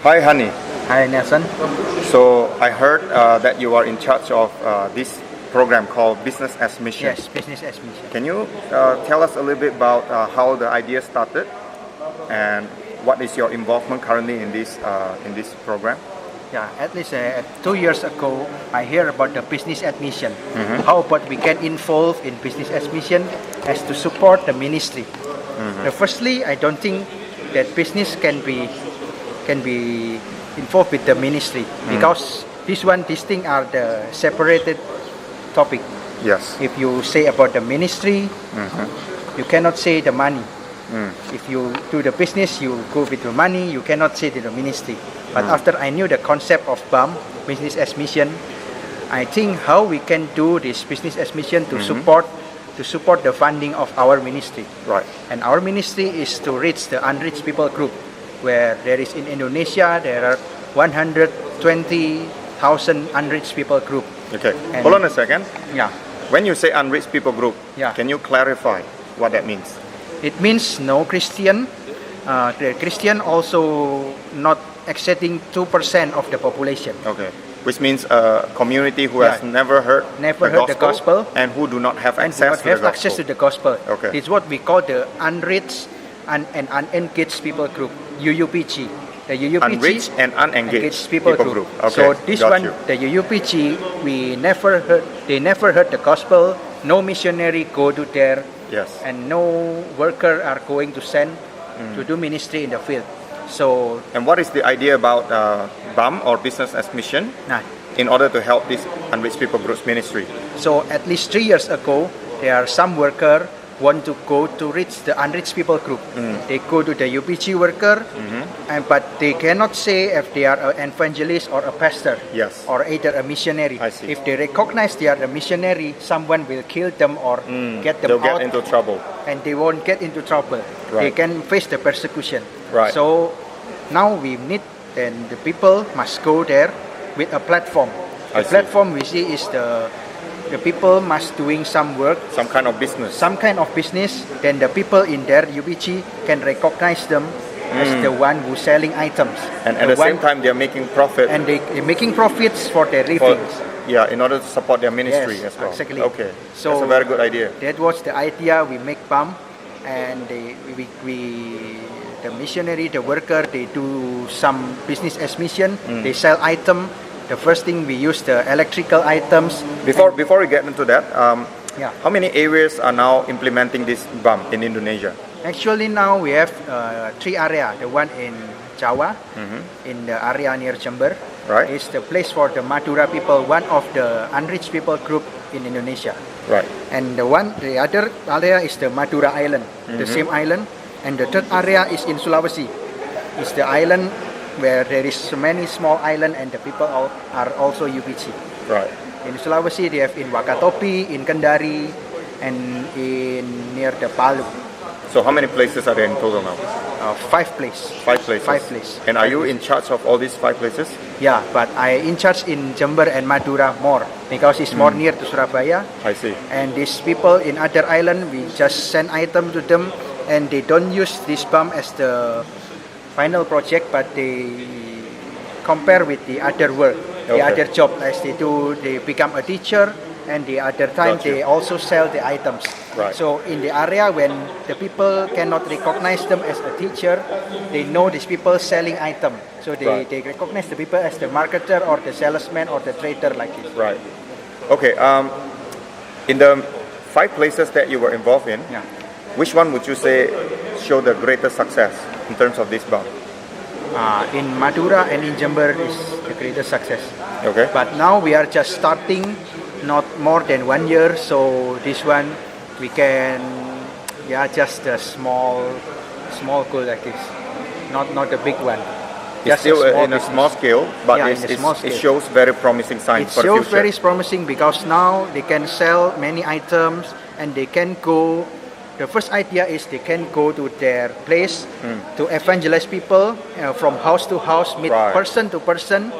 Hi, Honey. Hi, Nelson. So I heard that you are in charge of this program called Business as Mission. Yes, business as mission. Can you tell us a little bit about how the idea started and what is your involvement currently in this program? Yeah, at least 2 years ago, I hear about the business admission. How about we get involved in business admission as to support the ministry? Firstly, I don't think that business can be involved with the ministry because these things are the separated topic. Yes. If you say about the ministry, you cannot say the money. If you do the business, you go with the money, you cannot say to the ministry. But after I knew the concept of BAM, business as mission, I think how we can do this business as mission to support the funding of our ministry. Right. And our ministry is to reach the unreached people group, where there is in Indonesia there are 120,000 unreached people group. Okay. And Hold on a second. Yeah. When you say unreached people group, Yeah. can you clarify what that means? It means no Christian. The Christian also not exceeding 2% of the population. Okay. Which means a community who has never heard the gospel and who do not have and access do not have access to the gospel. Okay. It's what we call the unreached and unengaged people group, UUPG. The UUPG Unreached and unengaged people group. Okay. So this Got one, you. the UUPG, they never heard the gospel. No missionary go to there, Yes. and no worker are going to send to do ministry in the field. So And what is the idea about BAM or Business as Mission nah, in order to help this unreached people groups ministry? So at least 3 years ago, there are some worker want to go to reach the unreached people group. They go to the UPG worker, but they cannot say if they are an evangelist or a pastor, Yes. or either a missionary. I see. If they recognize they are a missionary, someone will kill them or get them They'll out, get into trouble. and they won't get into trouble. They Right. can face the persecution. Right. So now we need, and the people must go there with a platform. I The see. platform we see is the people must doing some work, Some kind of business. business. Then the people in their UPG can recognize them as the one who selling items. And at the same time, they're making profit. and they making profits for their livings. In order to support their ministry Yes, as well. exactly. Okay. So that's a very good idea. That was the idea. We make BAM, and the missionary, the worker, they do some business as mission. They sell item. The first thing we use the electrical items. Before we get into that, Yeah. how many areas are now implementing this BAM in Indonesia? Actually, now we have 3 areas. The one in Jawa, in the area near Jember, Right. is the place for the Madura people, one of the unreached people group in Indonesia. Right. And the other area is the Madura Island, the same island. And the third area is in Sulawesi. It's the island where there is many small island and the people are also UPG. Right. In Sulawesi, they have in Wakatobi, in Kendari, and in near the Palu. So how many places are there in total now? 5 places. 5 places. 5 places. And are you in charge of all these 5 places? Yeah, but I in charge in Jember and Madura more because it's more near to Surabaya. I see. And these people in other island, we just send item to them, and they don't use this BAM as the final project, but they compare with the other work, the Okay. other job as they do. They become a teacher, and the other time Got you. they also sell the items. Right. So in the area when the people cannot recognize them as a teacher, they know these people selling item. So Right. they recognize the people as the marketer or the salesman or the trader like this. Right. Okay. In the 5 places that you were involved in, Yeah. which one would you say show the greatest success in terms of this BAM? In Madura and in Jember is the greatest success. Okay. But now we are just starting, not more than 1 year. So this one we can, just a small goal like this, not a big one. It's still in a small scale, but Yeah, in a small it scale. shows very promising signs It for the shows future. very promising because now they can sell many items and they can go. The first idea is they can go to their place to evangelize people from house to house, meet Right. person to person,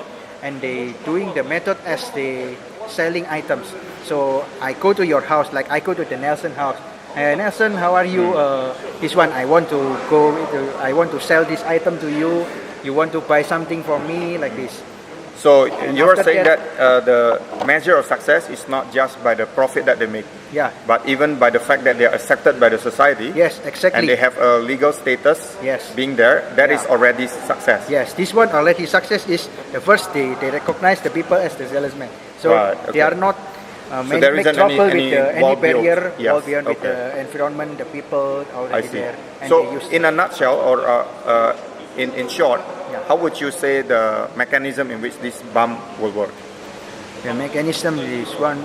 and they doing the method as they selling items. So I go to your house, like I go to the Nelson house. Nelson, how are you? This one I want to go. I want to sell this item to you. You want to buy something from me like this. So you are after saying that that- the measure of success is not just by the profit that they make, Yeah. but even by the fact that they are accepted by the society. Yes, exactly. And they have a legal status Yes. being there. That is Yeah. already success. Yes, this one already success is the first they recognize the people as the salesman. So Right, they okay. are not So there make isn't trouble any with any wall beyond- barrier, yes, wall beyond with okay. the environment, the people I already see. there. And So they use in a nutshell, or in short, Yeah. how would you say the mechanism in which this BAM will work? the mechanism is one.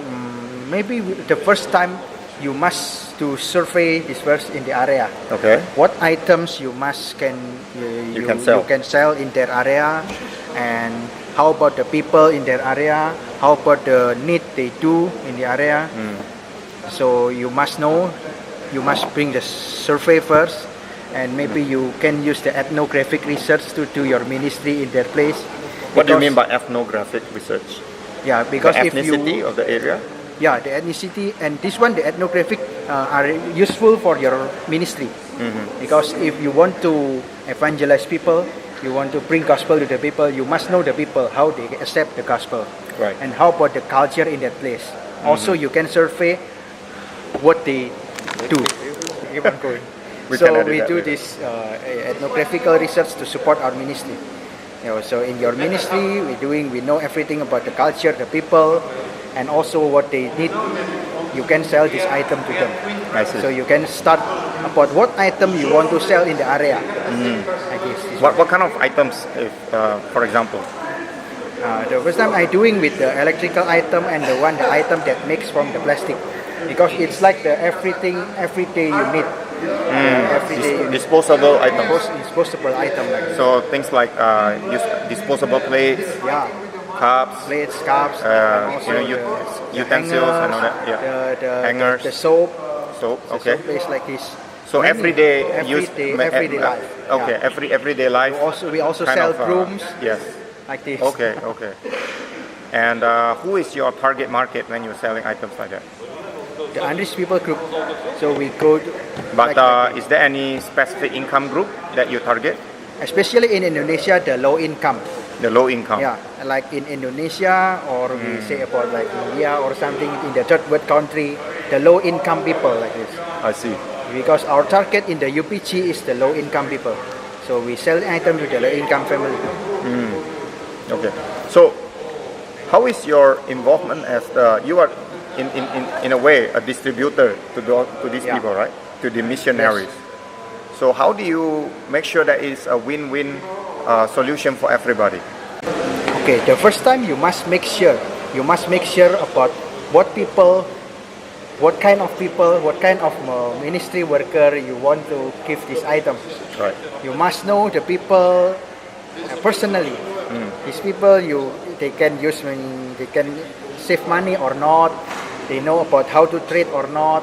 Maybe the first time you must to survey this first in the area. Okay. What items you must You can sell. you can sell in their area, and how about the people in their area? How about the need they do in the area? So you must know. You must bring the survey first, and maybe you can use the ethnographic research to do your ministry in their place. What do you mean Because- by ethnographic research? Yeah, The because if ethnicity you of the area? yeah, the ethnicity and this one, the ethnographic are useful for your ministry. Because if you want to evangelize people, you want to bring gospel to the people, you must know the people, how they accept the gospel. Right. And how about the culture in that place. Also, you can survey what they do. Keep on going. We can So edit we that do later. this ethnographical research to support our ministry. So in your ministry, we know everything about the culture, the people, and also what they need. You can sell this item to them. I see. So you can start about what item you want to sell in the area. Like this. What kind of items, if, for example? The first time I doing with the electrical item and the item that makes from the plastic, because it's like the everything every day you need. Every day you need Disposable items. disposable item like this. So things like disposable plates, Yeah, cups, plates, cups, and also the utensils and all that. Yeah. the Hangers. the soap. Soap. The Okay. soap is like this. So Many, everyday everyday life. Okay. Yeah. Everyday life. We also kind sell of, brooms Yes. like this. Okay. Okay. And who is your target market when you're selling items like that? The unreached people group. So we go. But like is there any specific income group that you target? especially in Indonesia, the low income. The low income. Yeah, like in Indonesia, or we say about like India or something in the third world country, the low income people like this. I see. Because our target in the UPG is the low income people. So we sell items to the low income family. Okay. So, how is your involvement as you are in a way a distributor to these Yeah. people, right? To the missionaries. So how do you make sure that it's a win-win solution for everybody? Okay, the first time you must make sure about what people, what kind of people, what kind of ministry worker you want to give this item. Right. You must know the people personally. These people they can use they can save money or not. They know about how to trade or not.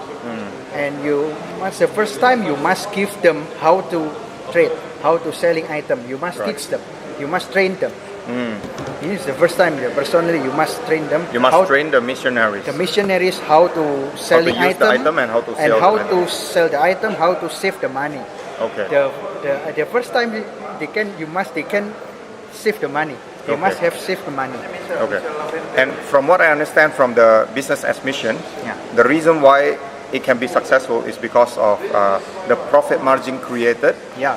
And the first time you must give them how to trade, how to selling item. You must Right. teach them. You must train them. This is the first time. Personally, you must train them. You must how train the missionaries. the missionaries how to selling use the item and how to and sell how the to sell the item, how to save the money. Okay. The first time they can save the money. They Okay. must have saved the money. Okay. And from what I understand from the business as mission, Yeah. the reason why it can be successful is because of the profit margin created. Yeah.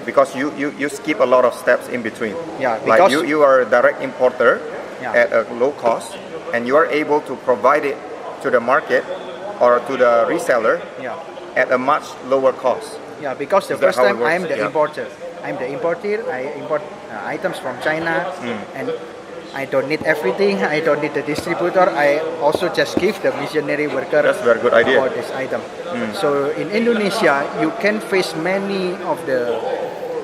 Because you skip a lot of steps in between. Yeah, Like because- you are a direct importer Yeah. at a low cost, and you are able to provide it to the market or to the reseller Yeah. at a much lower cost. Yeah, because the Is that first how it time I am works? the Yeah. importer. I'm the importer. I import items from China, and I don't need everything. I don't need the distributor. I also just give the missionary worker That's a very good idea. about this item. So in Indonesia, you can face many of the,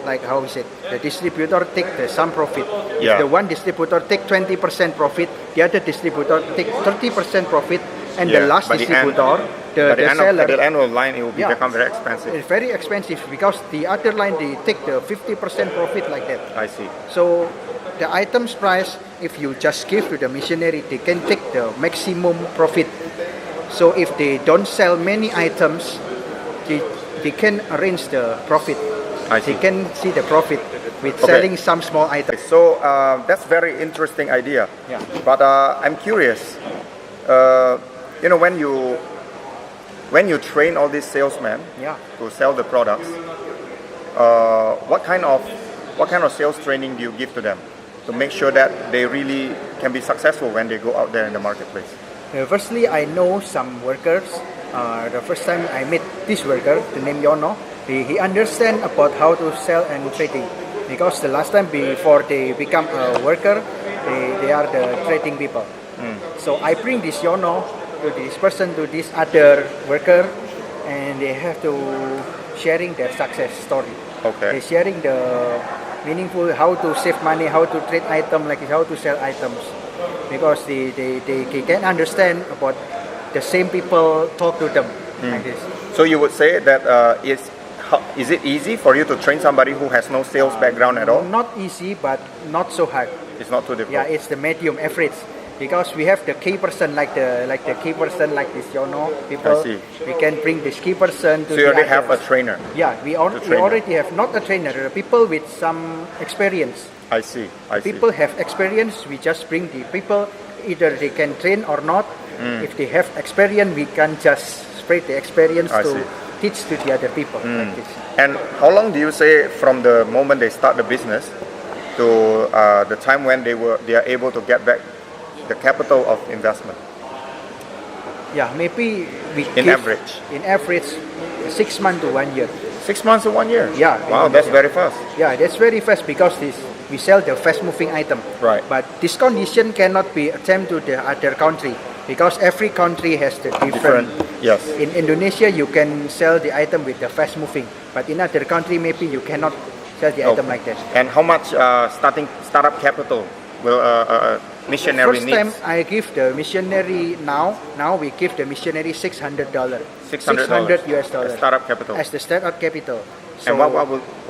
like how is it? The distributor take some profit. Yeah. If the one distributor take 20% profit, the other distributor take 30% profit, and the Yeah, last by the end- distributor, By the the seller. at the end of the line, it will Yeah. become very expensive. It's very expensive because the other line they take the 50% profit like that. I see. So the items price, if you just give to the missionary, they can take the maximum profit. So if they don't sell many items, they can arrange the profit. I see. They can see the profit with Okay. selling some small items. So that's very interesting idea. Yeah. But I'm curious. When you train all these salesmen Yeah. to sell the products, what kind of sales training do you give to them to make sure that they really can be successful when they go out there in the marketplace? Firstly, I know some workers. The first time I met this worker, the name Yono, he understand about how to sell and trading. Because the last time before they become a worker, they are the trading people. So I bring this Yono to this person, to this other worker, and they have to sharing their success story. Okay. They sharing the meaningful how to save money, how to trade item, like how to sell items. Because they can understand about the same people talk to them like this. So you would say that is it easy for you to train somebody who has no sales background at all? Not easy, but not so hard. It's not too difficult. Yeah, it's the medium average. Because we have the key person like the key person like this, people. I see. We can bring this key person to So you already the have a others. trainer. Yeah, we train them. already have not a trainer, people with some experience. I see. People have experience, we just bring the people, either they can train or not. If they have experience, we can just spread the experience I to see. teach to the other people. Like this. And how long do you say from the moment they start the business to the time when they are able to get back the capital of investment? Yeah, maybe we In give, average? In average, 6 months to 1 year. 6 months to 1 year? Yeah. Wow, that's Yeah. very fast. Yeah, that's very fast because we sell the fast-moving item. Right. But this condition cannot be attempted to the other country because every country has the different. Yes. In Indonesia, you can sell the item with the fast-moving, but in other country, maybe you cannot sell the item like that. And how much startup capital will missionary First needs? time I give the missionary now we give the missionary $600. $600 US dollar startup capital. as the startup capital. And what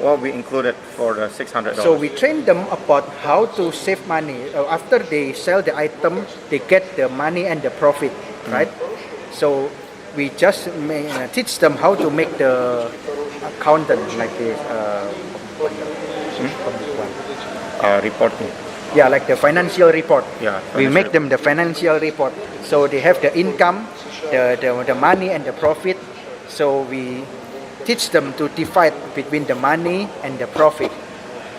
will be included for the $600? So we train them about how to save money. After they sell the item, they get the money and the profit, right? So we just teach them how to make the accountant like this. Reporting. Yeah, like the financial report. Yeah, We financial make them the financial report. So they have the income, the money and the profit. So we teach them to divide between the money and the profit.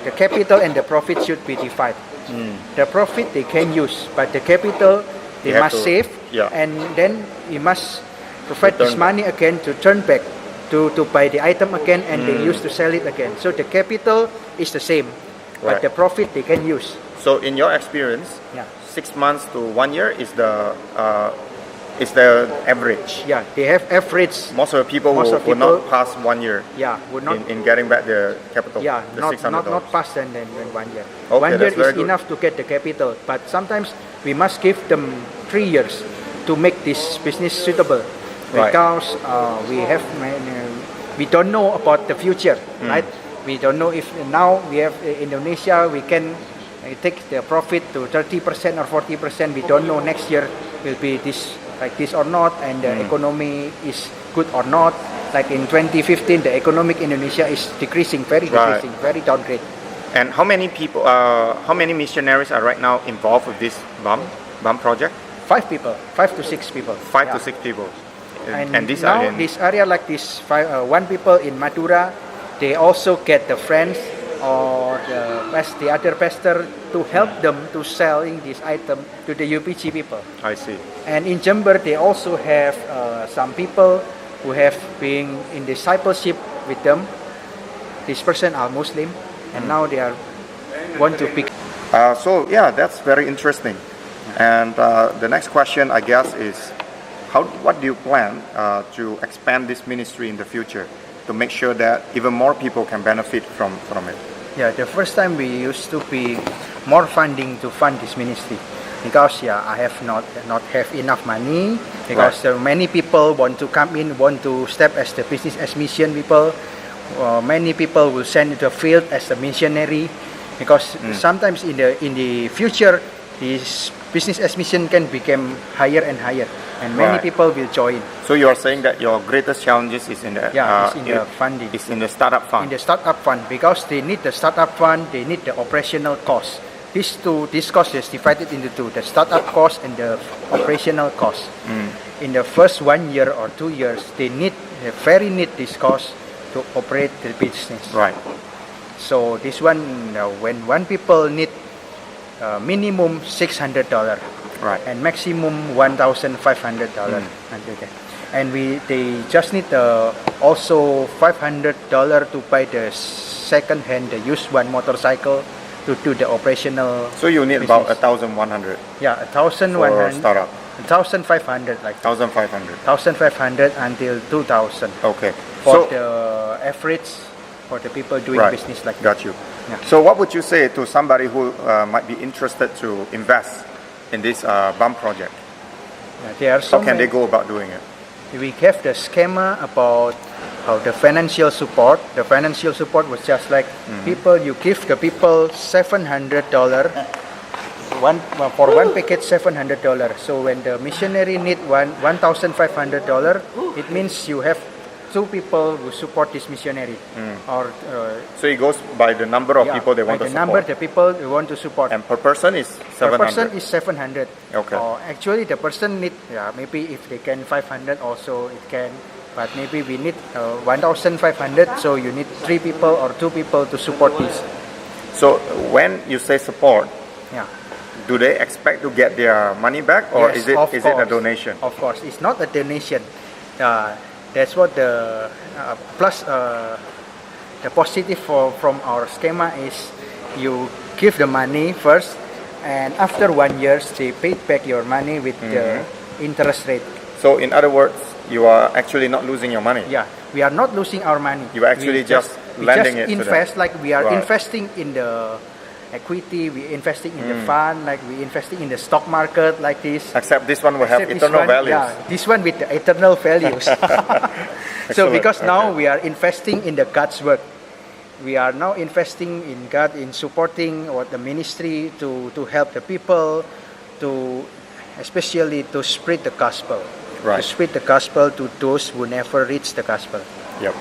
The capital and the profit should be divided. The profit they can use, but the capital they You have must to- save, yeah. and then we must provide this Return money again to turn back to buy the item again, and they use to sell it again. So the capital is the same, Right. but the profit they can use. So in your experience, Yeah. 6 months to 1 year is the average. Yeah, they have average. Most of the people Most will, of will people- not pass 1 year Yeah, would not. in getting back the capital. Yeah, the not $600. fast than 1 year. Okay, 1 year that's very is good. enough to get the capital, but sometimes we must give them 3 years to make this business suitable, Right. because we don't know about the future, right? We don't know if now we have Indonesia, we can take the profit to 30% or 40%. We don't know next year will be this like this or not, and the economy is good or not. Like in 2015, the economic Indonesia is decreasing, very Right. decreasing, very downgrade. And how many people, how many missionaries are right now involved with this BAM project? 5 people, 5 to 6 people. 5 to Yeah. 6 people. And these now are in, this area like this, 1 people in Madura, they also get the friends or the other pastor to help them to selling this item to the UPG people. I see. And in Jember, they also have some people who have been in discipleship with them. This person are Muslim, and now they are want to pick. So yeah, that's very interesting. And the next question, I guess, is what do you plan to expand this ministry in the future to make sure that even more people can benefit from it? Yeah, the first time we used to be more funding to fund this ministry, because I have not have enough money, because many people want to come in, want to step as the business as mission people. Many people will send to the field as a missionary, because sometimes in the future this business as mission can become higher and higher, and many Right. people will join. So you are saying that your greatest challenges is in the It's in the funding. It's in the startup fund. In the startup fund, because they need the startup fund, they need the operational cost. This cost is divided into two: the startup cost and the operational cost. In the first 1 year or 2 years, they very need this cost to operate the business. Right. So this one, when one people need minimum $600 Right. and maximum $1,500 until that. And they just need also $500 to buy the second hand, the used one motorcycle to do the operational. So you need business. about 1,100 Yeah, for a 1,100, startup. 1,500 like 1,500. 1,500 until 2,000 Okay. for So the average for the people doing right. business like that. Got you. Yeah. So what would you say to somebody who might be interested to invest in this BUM project? Yeah, there are so How can they many- go about doing it? We have the schema about how the financial support. The financial support was just like people, you give the people $700, for one package $700. So when the missionary need $1,500, it means you have 2 people who support this missionary. Or So it goes by the number of people they want by to the number support. the people they want to support. And per person is Per 700. person is 700. Okay. Or actually the person need, maybe if they can 500 also it can. But maybe we need 1,500, so you need 3 people or 2 people to support this. So when you say support, Yeah. do they expect to get their money back, or Yes, is it of a course. donation? Of course, it's not a donation. That's what the plus the positive from our schema is you give the money first, and after 1 year they pay back your money with the interest rate. So in other words, you are actually not losing your money. Yeah, we are not losing our money. You are actually We just lending it to them. invest like we are Right. investing in the equity, we investing in the fund, like we investing in the stock market like this. Except this one will have Except this eternal one, values. Yeah, this one with the eternal values. So Excellent, because now okay. we are investing in the God's work. We are now investing in God, in supporting what the ministry to help the people, to especially to spread the gospel. Right. To spread the gospel to those who never reach the gospel. Yep.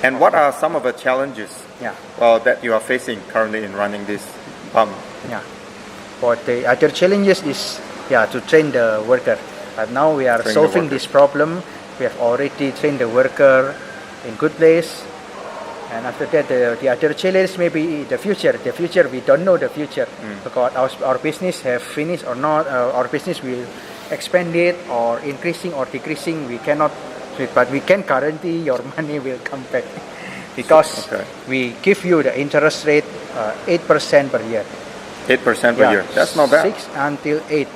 And what are some of the challenges Yeah. that you are facing currently in running this BUM? Yeah. But the other challenges is to train the worker. But now we are Train the solving worker. this problem. We have already trained the worker in good place. And after that, the other challenge maybe the future. The future, we don't know the future. Because our business have finished or not. Our business will expand it or increasing or decreasing. We cannot, but we can guarantee your money will come back. Because Okay. we give you the interest rate 8% per year. 8% per year. That's not bad. 6 until 8.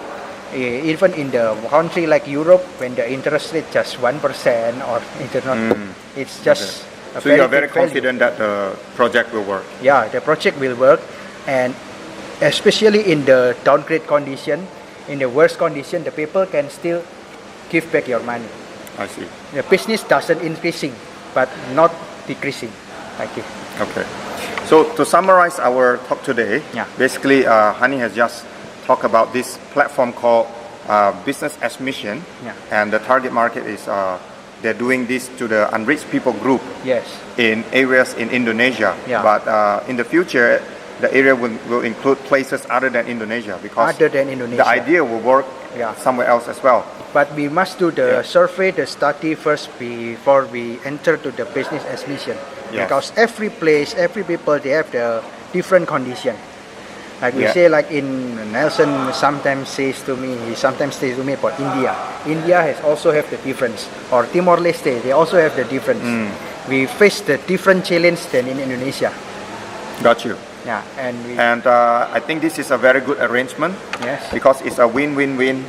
Even in the country like Europe, when the interest rate just 1% or it's not, it's just. a So you are very good value. confident that the project will work. Yeah, the project will work, and especially in the downgrade condition, in the worst condition, the people can still give back your money. I see. The business doesn't increasing, but not decreasing. Like it. Okay. So to summarize our talk today, Yeah. basically Hani has just talked about this platform called Business as Mission, Yeah. and the target market is they're doing this to the unreached people group Yes. in areas in Indonesia. Yeah. But in the future, the area will include places other than Indonesia, because Other than Indonesia. the idea will work Yeah. somewhere else as well. But we must do the Yeah. survey, the study first before we enter to the business as mission. Yes. Because every place, every people, they have the different condition. Like we Yeah. say, like in Nelson sometimes says to me, he sometimes says to me about India. India has also have the difference. Or Timor-Leste, they also have the difference. We face the different challenge than in Indonesia. Got you. Yeah, and we, And I think this is a very good arrangement, yes. because it's a win-win-win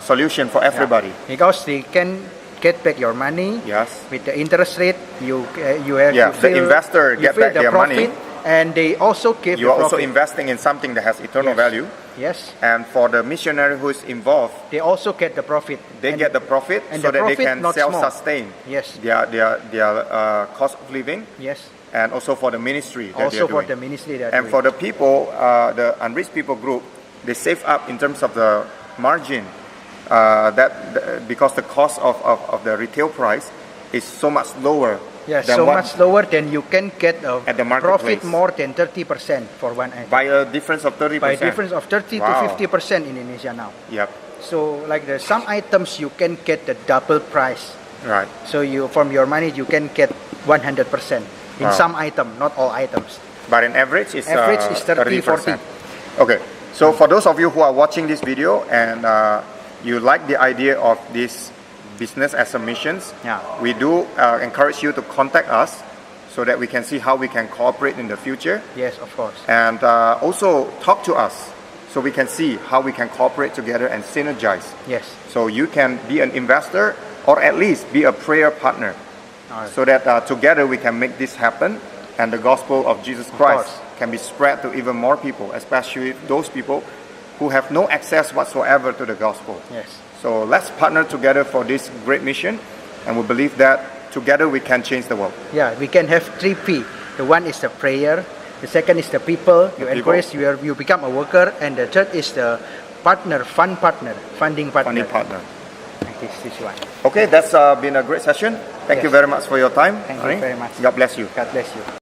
solution for everybody. Yeah. Because they can get back your money. Yes. With the interest rate, you have Yeah, you the investor you get feel back the their profit, money. and they also give You the are also profit. investing in something that has eternal Yes. value. Yes, And for the missionary who is involved, they also get the profit. they And- get the profit and so the that they profit can not small. self-sustain Yes, their cost of living, yes. and also for the ministry that Also they're for doing. the ministry that And for the people, the unreached people group, they save up in terms of the margin because the cost of the retail price is so much lower. Yeah, than so what- much lower than you can get a At the profit marketplace. more than 30% for one item. By a difference of 30%. By difference of 30 Wow. to 50% in Indonesia now. Yep. So like the some items you can get the double price. Right. So you from your money you can get 100% in Wow. some item, not all items. But in average, it's Average is 30, 30%. Okay. So for those of you who are watching this video and you like the idea of this business as a missions, Yeah. we do encourage you to contact us so that we can see how we can cooperate in the future, Yes, of course. and also talk to us so we can see how we can cooperate together and synergize. Yes. So you can be an investor or at least be a prayer partner, Alright. so that together we can make this happen and the gospel of Jesus Christ course. can be spread to even more people, especially those people who have no access whatsoever to the gospel. Yes. So let's partner together for this great mission, and we believe that together we can change the world. Yeah, we can have 3 P. The one is the prayer, the second is the people, you The encourage, you become a worker, and the third is the partner, funding partner. Funding partner. Like this one. Okay, that's been a great session. Thank you Yes. very much for your time. Thank you very much. God bless you. God bless you.